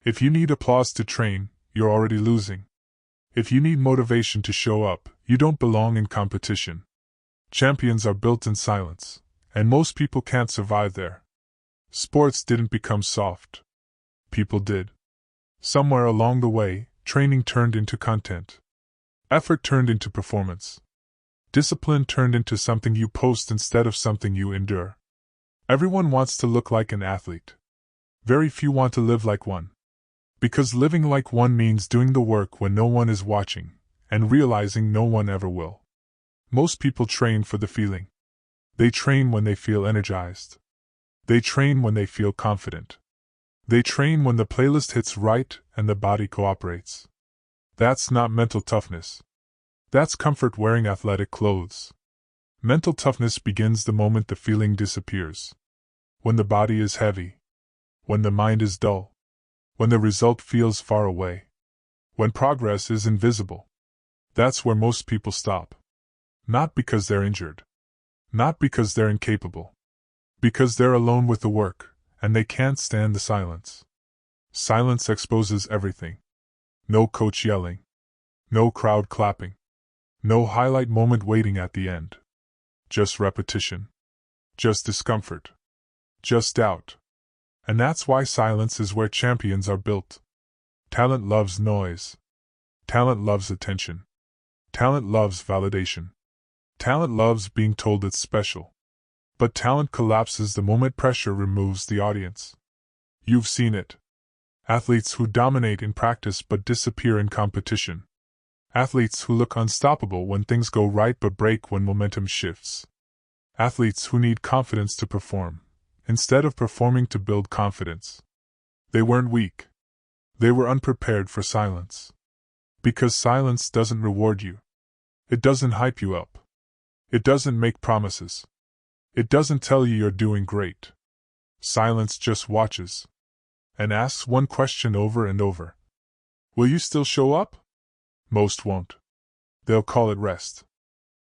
If you need applause to train, you're already losing. If you need motivation to show up, you don't belong in competition. Champions are built in silence, and most people can't survive there. Sports didn't become soft. People did. Somewhere along the way, training turned into content. Effort turned into performance. Discipline turned into something you post instead of something you endure. Everyone wants to look like an athlete. Very few want to live like one. Because living like one means doing the work when no one is watching, and realizing no one ever will. Most people train for the feeling. They train when they feel energized. They train when they feel confident. They train when the playlist hits right and the body cooperates. That's not mental toughness. That's comfort wearing athletic clothes. Mental toughness begins the moment the feeling disappears. When the body is heavy. When the mind is dull. When the result feels far away. When progress is invisible. That's where most people stop. Not because they're injured. Not because they're incapable. Because they're alone with the work, and they can't stand the silence. Silence exposes everything. No coach yelling. No crowd clapping. No highlight moment waiting at the end. Just repetition. Just discomfort. Just doubt. And that's why silence is where champions are built. Talent loves noise. Talent loves attention. Talent loves validation. Talent loves being told it's special. But talent collapses the moment pressure removes the audience. You've seen it. Athletes who dominate in practice but disappear in competition. Athletes who look unstoppable when things go right but break when momentum shifts. Athletes who need confidence to perform, instead of performing to build confidence. They weren't weak. They were unprepared for silence. Because silence doesn't reward you. It doesn't hype you up. It doesn't make promises. It doesn't tell you you're doing great. Silence just watches. And asks one question over and over. Will you still show up? Most won't. They'll call it rest.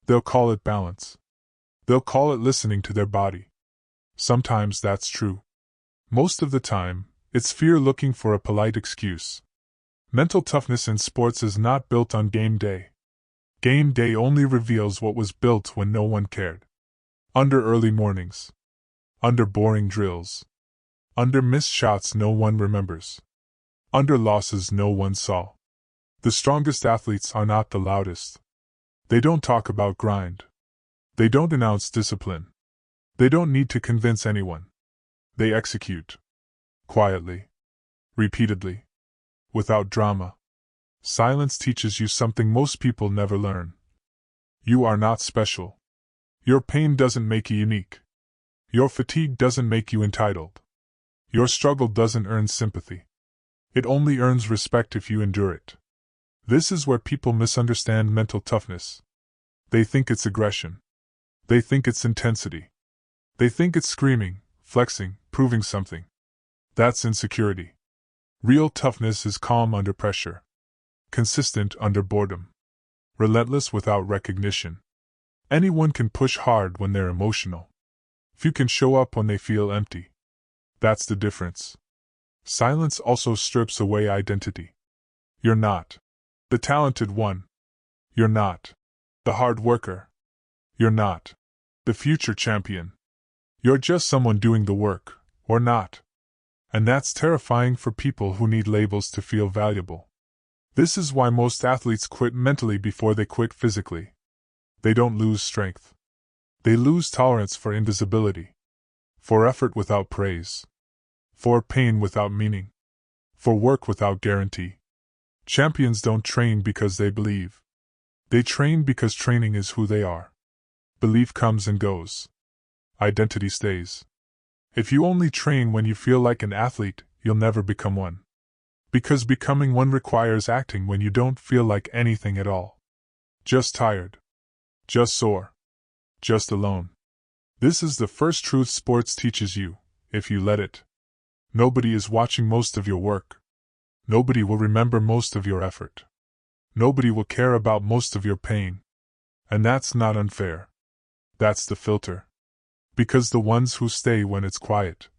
They'll call it balance. They'll call it listening to their body. Sometimes that's true. Most of the time, it's fear looking for a polite excuse. Mental toughness in sports is not built on game day. Game day only reveals what was built when no one cared. Under early mornings. Under boring drills. Under missed shots no one remembers. Under losses no one saw. The strongest athletes are not the loudest. They don't talk about grind. They don't announce discipline. They don't need to convince anyone. They execute. Quietly. Repeatedly. Without drama. Silence teaches you something most people never learn. You are not special. Your pain doesn't make you unique. Your fatigue doesn't make you entitled. Your struggle doesn't earn sympathy. It only earns respect if you endure it. This is where people misunderstand mental toughness. They think it's aggression. They think it's intensity. They think it's screaming, flexing, proving something. That's insecurity. Real toughness is calm under pressure. Consistent under boredom. Relentless without recognition. Anyone can push hard when they're emotional. Few can show up when they feel empty. That's the difference. Silence also strips away identity. You're not the talented one. You're not the hard worker. You're not the future champion. You're just someone doing the work, or not. And that's terrifying for people who need labels to feel valuable. This is why most athletes quit mentally before they quit physically. They don't lose strength. They lose tolerance for invisibility. For effort without praise. For pain without meaning. For work without guarantee. Champions don't train because they believe. They train because training is who they are. Belief comes and goes. Identity stays. If you only train when you feel like an athlete, you'll never become one. Because becoming one requires acting when you don't feel like anything at all. Just tired. Just sore. Just alone. This is the first truth sports teaches you, if you let it. Nobody is watching most of your work. Nobody will remember most of your effort. Nobody will care about most of your pain. And that's not unfair. That's the filter. Because the ones who stay when it's quiet.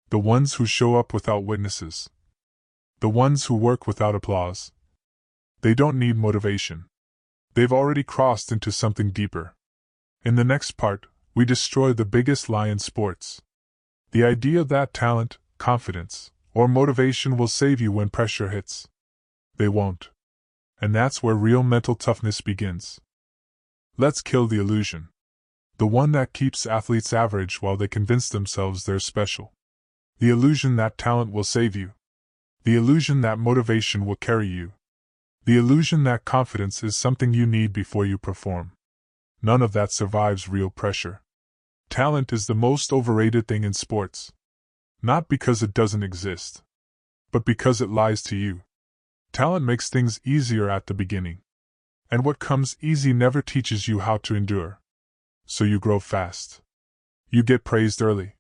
The ones who show up without witnesses. the ones who work without applause. They don't need motivation. They've already crossed into something deeper. In the next part, we destroy the biggest lie in sports. The idea that talent, confidence, or motivation will save you when pressure hits. They won't. And that's where real mental toughness begins. Let's kill the illusion. The one that keeps athletes average while they convince themselves they're special. The illusion that talent will save you. The illusion that motivation will carry you. The illusion that confidence is something you need before you perform. None of that survives real pressure. Talent is the most overrated thing in sports. Not because it doesn't exist, but because it lies to you. Talent makes things easier at the beginning. And what comes easy never teaches you how to endure. So you grow fast. You get praised early.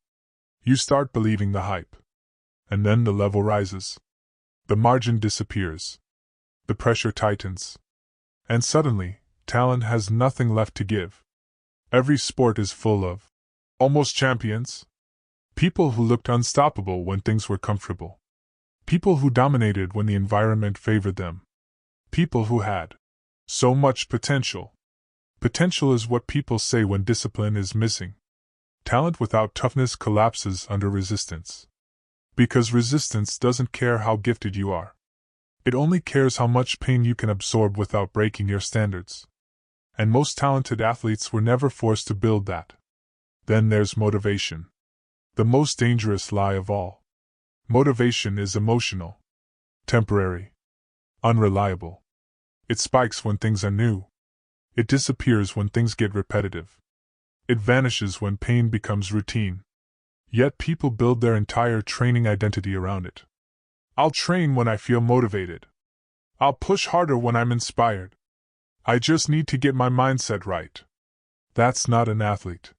You start believing the hype. And then the level rises. The margin disappears. The pressure tightens. And suddenly, talent has nothing left to give. Every sport is full of almost champions. People who looked unstoppable when things were comfortable. People who dominated when the environment favored them. People who had so much potential. Potential is what people say when discipline is missing. Talent without toughness collapses under resistance. Because resistance doesn't care how gifted you are. It only cares how much pain you can absorb without breaking your standards. And most talented athletes were never forced to build that. Then there's motivation. The most dangerous lie of all. Motivation is emotional. Temporary. Unreliable. It spikes when things are new. It disappears when things get repetitive. It vanishes when pain becomes routine. Yet people build their entire training identity around it. I'll train when I feel motivated. I'll push harder when I'm inspired. I just need to get my mindset right. That's not an athlete.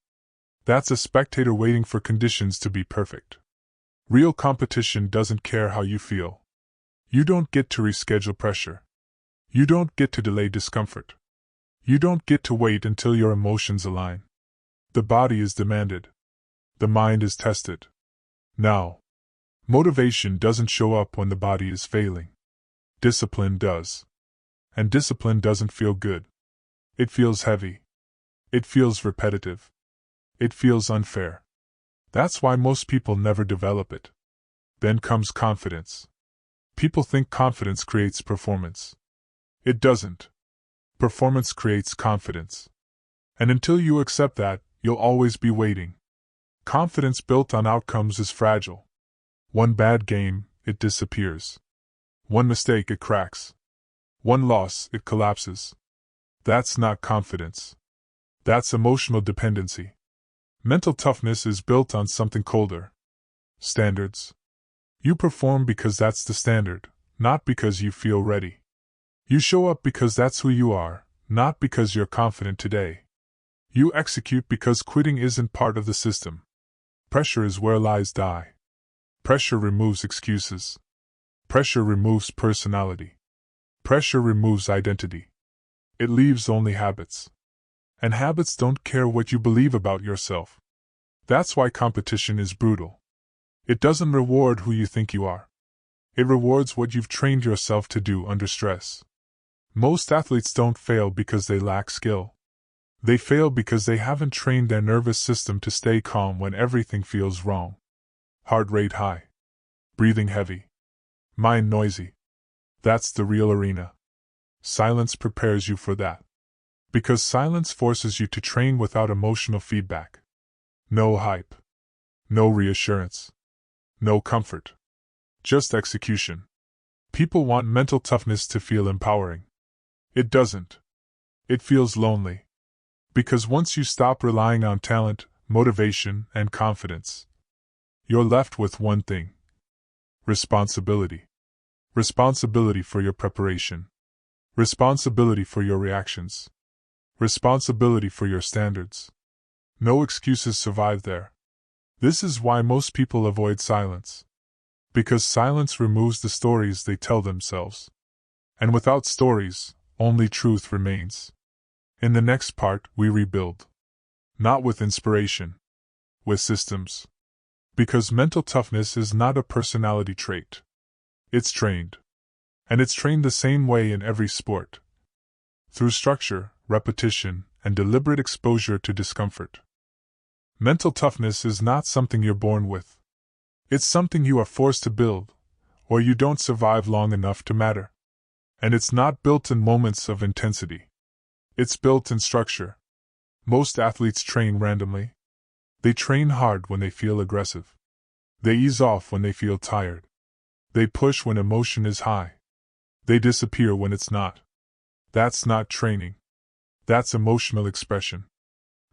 That's a spectator waiting for conditions to be perfect. Real competition doesn't care how you feel. You don't get to reschedule pressure. You don't get to delay discomfort. You don't get to wait until your emotions align. The body is demanded. The mind is tested. Now, motivation doesn't show up when the body is failing. Discipline does. And discipline doesn't feel good. It feels heavy. It feels repetitive. It feels unfair. That's why most people never develop it. Then comes confidence. People think confidence creates performance. It doesn't. Performance creates confidence. And until you accept that, you'll always be waiting. Confidence built on outcomes is fragile. One bad game, it disappears. One mistake, it cracks. One loss, it collapses. That's not confidence. That's emotional dependency. Mental toughness is built on something colder. Standards. You perform because that's the standard, not because you feel ready. You show up because that's who you are, not because you're confident today. You execute because quitting isn't part of the system. Pressure is where lies die. Pressure removes excuses. Pressure removes personality. Pressure removes identity. It leaves only habits. And habits don't care what you believe about yourself. That's why competition is brutal. It doesn't reward who you think you are. It rewards what you've trained yourself to do under stress. Most athletes don't fail because they lack skill. They fail because they haven't trained their nervous system to stay calm when everything feels wrong. Heart rate high. Breathing heavy. Mind noisy. That's the real arena. Silence prepares you for that. Because silence forces you to train without emotional feedback. No hype. No reassurance. No comfort. Just execution. People want mental toughness to feel empowering. It doesn't. It feels lonely. Because once you stop relying on talent, motivation, and confidence, you're left with one thing. Responsibility. Responsibility for your preparation. Responsibility for your reactions. Responsibility for your standards. No excuses survive there. This is why most people avoid silence. Because silence removes the stories they tell themselves. And without stories, only truth remains. In the next part, we rebuild. Not with inspiration. With systems. Because mental toughness is not a personality trait. It's trained. And it's trained the same way in every sport. Through structure, repetition, and deliberate exposure to discomfort. Mental toughness is not something you're born with. It's something you are forced to build, or you don't survive long enough to matter. And it's not built in moments of intensity. It's built in structure. Most athletes train randomly. They train hard when they feel aggressive. They ease off when they feel tired. They push when emotion is high. They disappear when it's not. That's not training. That's emotional expression.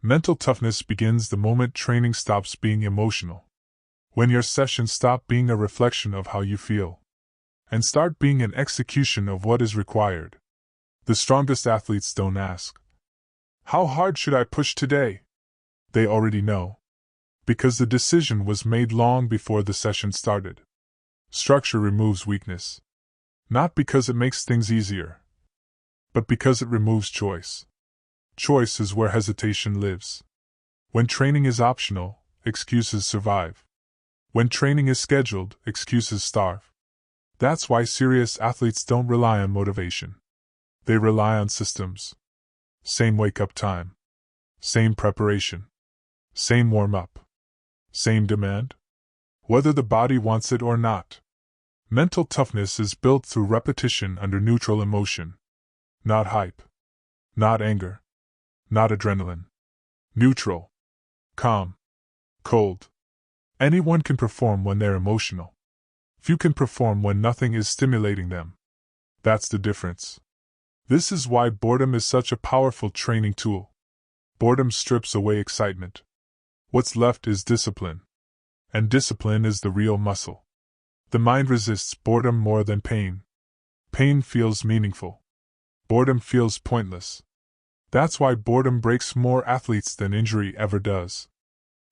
Mental toughness begins the moment training stops being emotional. When your sessions stop being a reflection of how you feel and start being an execution of what is required. The strongest athletes don't ask, "How hard should I push today?" They already know. Because the decision was made long before the session started. Structure removes weakness. Not because it makes things easier, but because it removes choice. Choice is where hesitation lives. When training is optional, excuses survive. When training is scheduled, excuses starve. That's why serious athletes don't rely on motivation. They rely on systems. Same wake-up time. Same preparation. Same warm-up. Same demand. Whether the body wants it or not. Mental toughness is built through repetition under neutral emotion. Not hype. Not anger. Not adrenaline. Neutral. Calm. Cold. Anyone can perform when they're emotional. Few can perform when nothing is stimulating them. That's the difference. This is why boredom is such a powerful training tool. Boredom strips away excitement. What's left is discipline. And discipline is the real muscle. The mind resists boredom more than pain. Pain feels meaningful. Boredom feels pointless. That's why boredom breaks more athletes than injury ever does.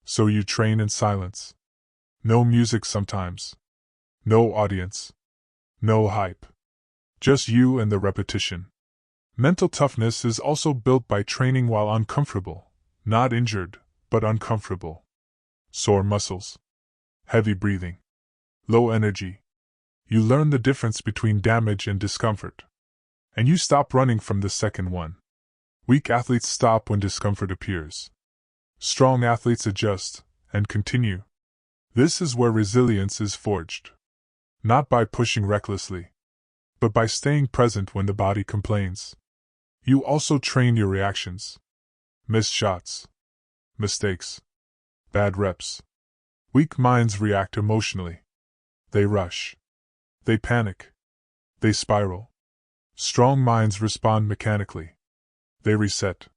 So you train in silence. No music sometimes. No audience. No hype. Just you and the repetition. Mental toughness is also built by training while uncomfortable, not injured, but uncomfortable. Sore muscles. Heavy breathing. Low energy. You learn the difference between damage and discomfort. And you stop running from the second one. Weak athletes stop when discomfort appears. Strong athletes adjust and continue. This is where resilience is forged. Not by pushing recklessly, but by staying present when the body complains. You also train your reactions. Missed shots. Mistakes. Bad reps. Weak minds react emotionally. They rush. They panic. They spiral. Strong minds respond mechanically. They reset.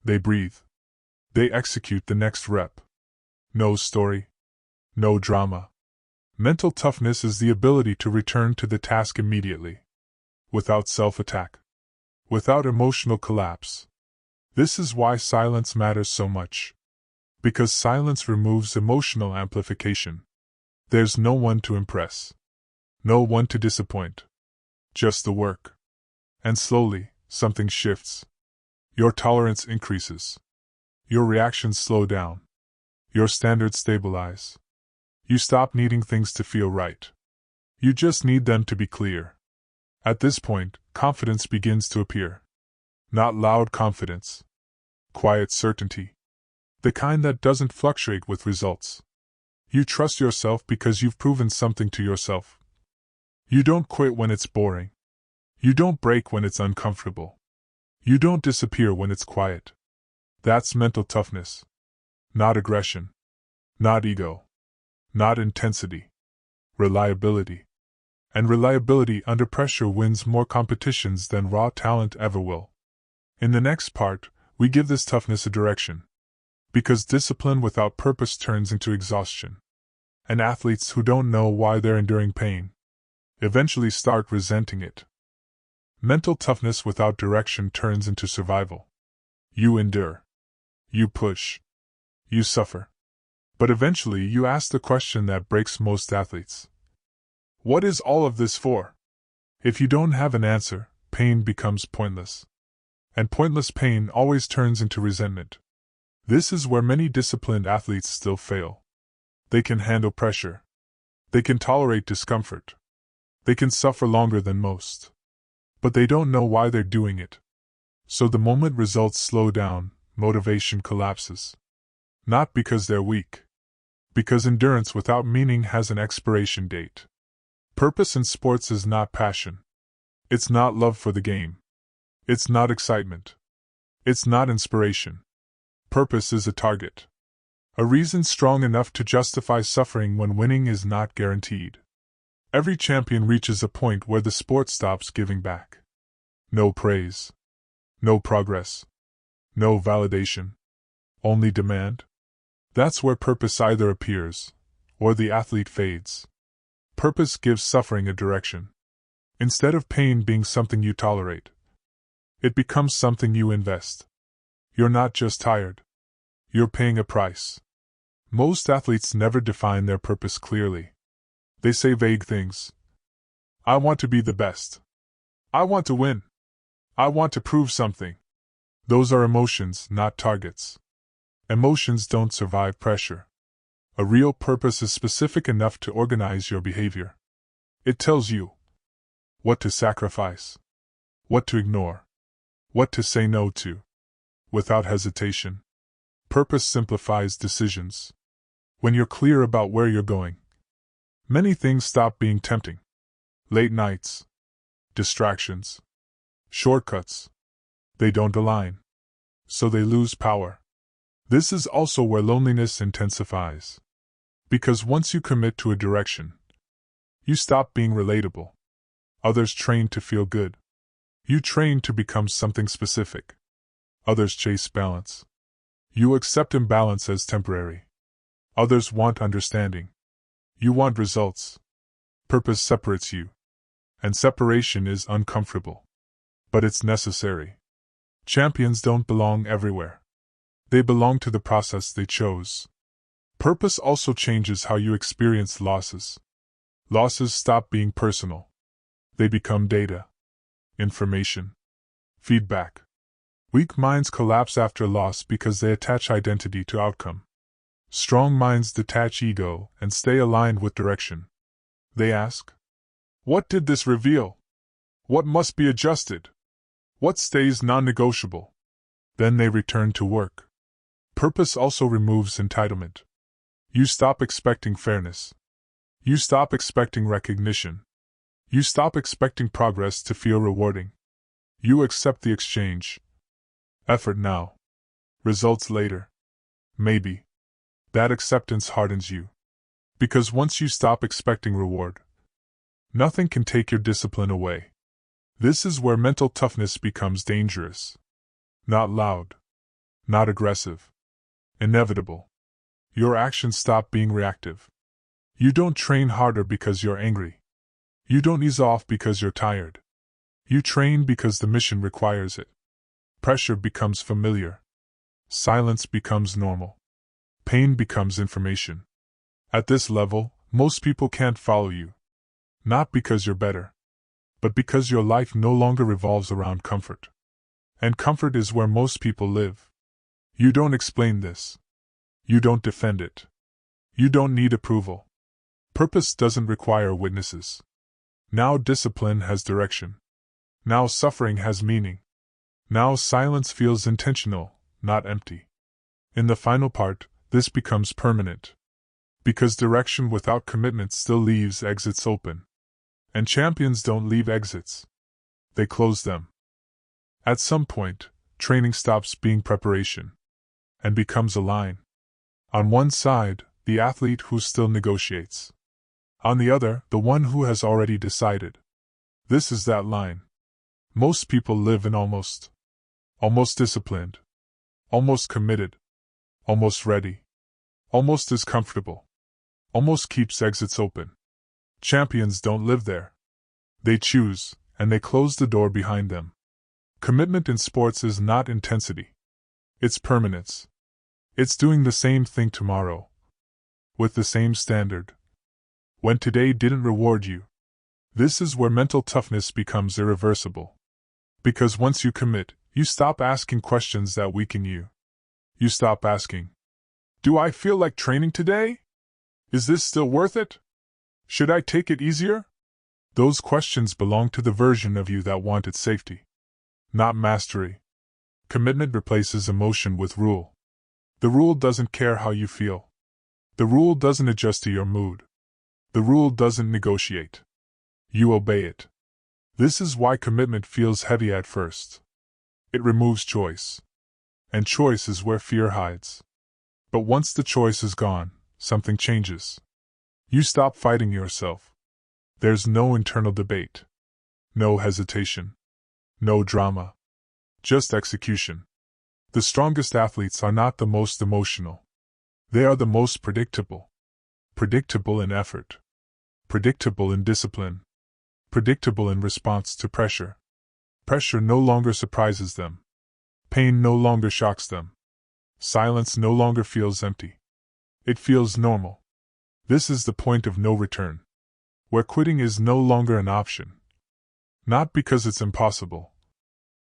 They breathe. They execute the next rep. No story. No drama. Mental toughness is the ability to return to the task immediately. Without self-attack. Without emotional collapse. This is why silence matters so much. Because silence removes emotional amplification. There's no one to impress. No one to disappoint. Just the work. And slowly, something shifts. Your tolerance increases. Your reactions slow down. Your standards stabilize. You stop needing things to feel right. You just need them to be clear. At this point, confidence begins to appear. Not loud confidence. Quiet certainty. The kind that doesn't fluctuate with results. You trust yourself because you've proven something to yourself. You don't quit when it's boring. You don't break when it's uncomfortable. You don't disappear when it's quiet. That's mental toughness. Not aggression. Not ego. Not intensity. Reliability. And reliability under pressure wins more competitions than raw talent ever will. In the next part, we give this toughness a direction. Because discipline without purpose turns into exhaustion. And athletes who don't know why they're enduring pain eventually start resenting it. Mental toughness without direction turns into survival. You endure. You push. You suffer. But eventually you ask the question that breaks most athletes. What is all of this for? If you don't have an answer, pain becomes pointless. And pointless pain always turns into resentment. This is where many disciplined athletes still fail. They can handle pressure. They can tolerate discomfort. They can suffer longer than most. But they don't know why they're doing it. So the moment results slow down, motivation collapses. Not because they're weak. Because endurance without meaning has an expiration date. Purpose in sports is not passion. It's not love for the game. It's not excitement. It's not inspiration. Purpose is a target. A reason strong enough to justify suffering when winning is not guaranteed. Every champion reaches a point where the sport stops giving back. No praise. No progress. No validation. Only demand. That's where purpose either appears, or the athlete fades. Purpose gives suffering a direction. Instead of pain being something you tolerate, it becomes something you invest. You're not just tired. You're paying a price. Most athletes never define their purpose clearly. They say vague things. I want to be the best. I want to win. I want to prove something. Those are emotions, not targets. Emotions don't survive pressure. A real purpose is specific enough to organize your behavior. It tells you what to sacrifice, what to ignore, what to say no to, without hesitation. Purpose simplifies decisions. When you're clear about where you're going, many things stop being tempting. Late nights, distractions, shortcuts. They don't align, so they lose power. This is also where loneliness intensifies. Because once you commit to a direction, you stop being relatable. Others train to feel good. You train to become something specific. Others chase balance. You accept imbalance as temporary. Others want understanding. You want results. Purpose separates you. And separation is uncomfortable. But it's necessary. Champions don't belong everywhere. They belong to the process they chose. Purpose also changes how you experience losses. Losses stop being personal. They become data, information, feedback. Weak minds collapse after loss because they attach identity to outcome. Strong minds detach ego and stay aligned with direction. They ask, what did this reveal? What must be adjusted? What stays non-negotiable? Then they return to work. Purpose also removes entitlement. You stop expecting fairness. You stop expecting recognition. You stop expecting progress to feel rewarding. You accept the exchange. Effort now. Results later. Maybe. That acceptance hardens you. Because once you stop expecting reward, nothing can take your discipline away. This is where mental toughness becomes dangerous. Not loud. Not aggressive. Inevitable. Your actions stop being reactive. You don't train harder because you're angry. You don't ease off because you're tired. You train because the mission requires it. Pressure becomes familiar. Silence becomes normal. Pain becomes information. At this level, most people can't follow you. Not because you're better, but because your life no longer revolves around comfort. And comfort is where most people live. You don't explain this. You don't defend it. You don't need approval. Purpose doesn't require witnesses. Now discipline has direction. Now suffering has meaning. Now silence feels intentional, not empty. In the final part, this becomes permanent. Because direction without commitment still leaves exits open. And champions don't leave exits. They close them. At some point, training stops being preparation and becomes a line. On one side, the athlete who still negotiates. On the other, the one who has already decided. This is that line. Most people live in almost disciplined, almost committed, almost ready, almost is comfortable, almost keeps exits open. Champions don't live there. They choose, and they close the door behind them. Commitment in sports is not intensity. It's permanence. It's doing the same thing tomorrow, with the same standard, when today didn't reward you. This is where mental toughness becomes irreversible. Because once you commit, you stop asking questions that weaken you. You stop asking, do I feel like training today? Is this still worth it? Should I take it easier? Those questions belong to the version of you that wanted safety, not mastery. Commitment replaces emotion with rule. The rule doesn't care how you feel. The rule doesn't adjust to your mood. The rule doesn't negotiate. You obey it. This is why commitment feels heavy at first. It removes choice. And choice is where fear hides. But once the choice is gone, something changes. You stop fighting yourself. There's no internal debate. No hesitation. No drama. Just execution. The strongest athletes are not the most emotional. They are the most predictable. Predictable in effort. Predictable in discipline. Predictable in response to pressure. Pressure no longer surprises them. Pain no longer shocks them. Silence no longer feels empty. It feels normal. This is the point of no return, where quitting is no longer an option. Not because it's impossible,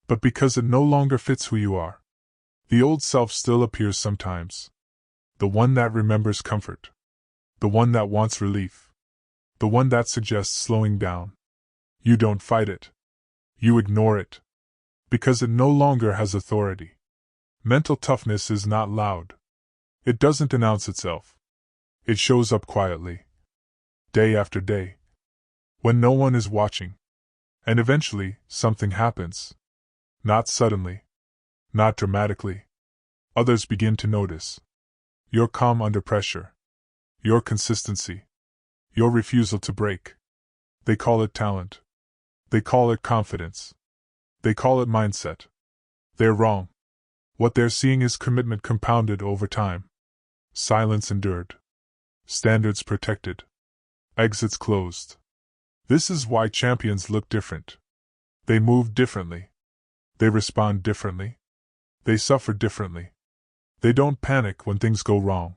but because it no longer fits who you are. The old self still appears sometimes. The one that remembers comfort. The one that wants relief. The one that suggests slowing down. You don't fight it. You ignore it. Because it no longer has authority. Mental toughness is not loud. It doesn't announce itself. It shows up quietly. Day after day. When no one is watching. And eventually, something happens. Not suddenly. Not dramatically. Others begin to notice. Your calm under pressure. Your consistency. Your refusal to break. They call it talent. They call it confidence. They call it mindset. They're wrong. What they're seeing is commitment compounded over time. Silence endured. Standards protected. Exits closed. This is why champions look different. They move differently. They respond differently. They suffer differently. They don't panic when things go wrong.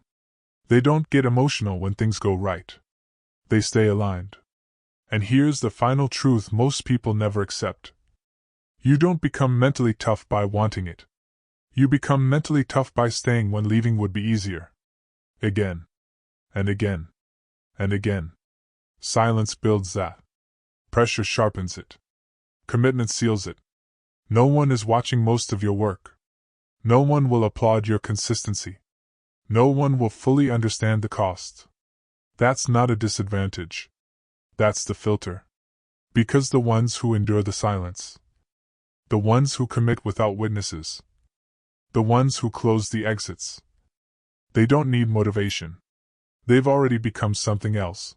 They don't get emotional when things go right. They stay aligned. And here's the final truth most people never accept. You don't become mentally tough by wanting it. You become mentally tough by staying when leaving would be easier. Again. And again. And again. Silence builds that. Pressure sharpens it. Commitment seals it. No one is watching most of your work. No one will applaud your consistency. No one will fully understand the cost. That's not a disadvantage. That's the filter. Because the ones who endure the silence, the ones who commit without witnesses, the ones who close the exits, they don't need motivation. They've already become something else.